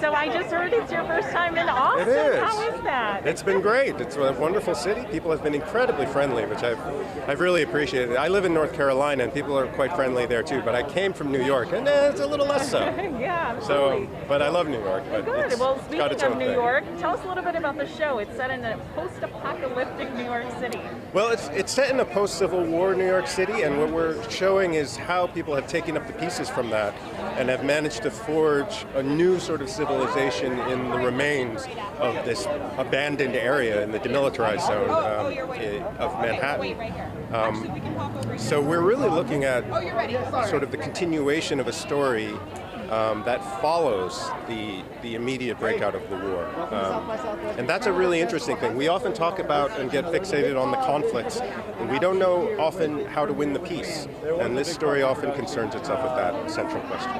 So I just heard it's your first time in Austin. It is. How is that? It's been great. It's a wonderful city. People have been incredibly friendly, which I've really appreciated. I live in North Carolina, and people are quite friendly there too. But I came from New York, and it's a little less so. Yeah, absolutely. So, but I love New York. But Good. Well, it's got its speaking of own New thing. York, tell us a little bit about the show. It's set in a post-apocalyptic New York City. Well, it's set in a post-Civil War New York City, and what we're showing is how people have taken up the pieces from that and have managed to forge a new sort of civilization in the remains of this abandoned area in the demilitarized zone of Manhattan. So we're really looking at sort of the continuation of a story that follows the immediate breakout of the war. And that's a really interesting thing. We often talk about and get fixated on the conflicts, and we don't know often how to win the peace. And this story often concerns itself with that central question.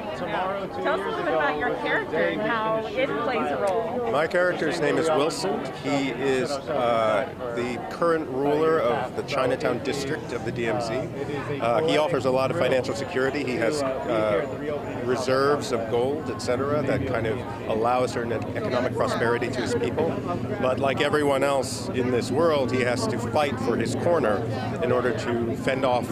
Tell us a little bit about your character and how it plays a role. My character's name is Wilson. He is the current ruler of the Chinatown district of the DMZ. He offers a lot of financial security. He has reserves of gold, etc., that kind of allow certain economic prosperity to his people. But like everyone else in this world, he has to fight for his corner in order to fend off,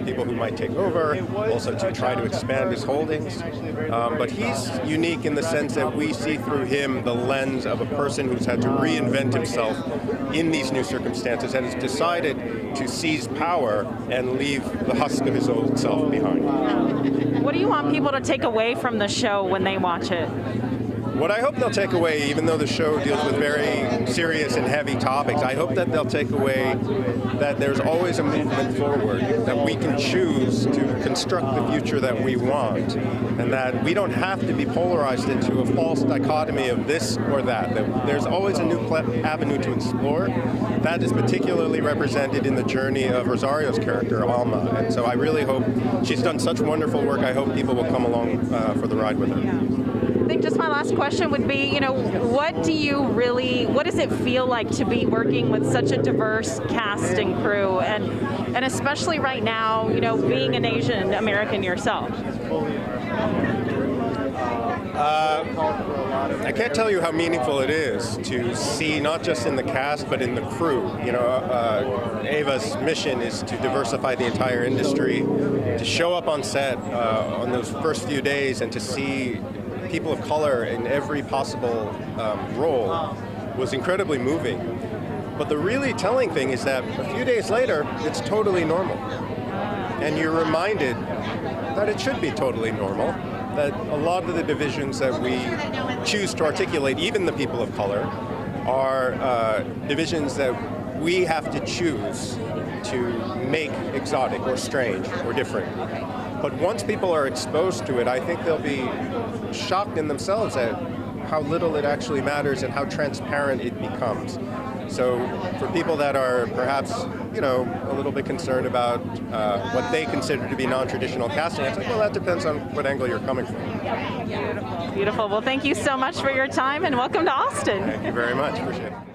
people who might take over, also to try to expand his holdings. But he's unique in the sense that we see through him the lens of a person who's had to reinvent himself in these new circumstances and has decided to seize power and leave the husk of his old self behind. What do you want people to take away from the show when they watch it? What I hope they'll take away, even though the show deals with very serious and heavy topics, I hope that they'll take away that there's always a movement forward, that we can choose to construct the future that we want, and that we don't have to be polarized into a false dichotomy of this or that there's always a new avenue to explore. That is particularly represented in the journey of Rosario's character, Alma, and so I really hope she's done such wonderful work. I hope people will come along for the ride with her. I think just my last question would be, what does it feel like to be working with such a diverse cast and crew, and especially right now, being an Asian American yourself? I can't tell you how meaningful it is to see, not just in the cast, but in the crew. Ava's mission is to diversify the entire industry, to show up on set on those first few days and to see people of color in every possible role was incredibly moving. But the really telling thing is that a few days later, it's totally normal. And you're reminded that it should be totally normal, that a lot of the divisions that we choose to articulate, even the people of color, are divisions that we have to choose to make exotic or strange or different. But once people are exposed to it, I think they'll be shocked in themselves at how little it actually matters and how transparent it becomes. So for people that are perhaps, a little bit concerned about what they consider to be non-traditional casting, it's like, well, that depends on what angle you're coming from. Beautiful. Beautiful. Well, thank you so much for your time and welcome to Austin. Thank you very much. Appreciate it.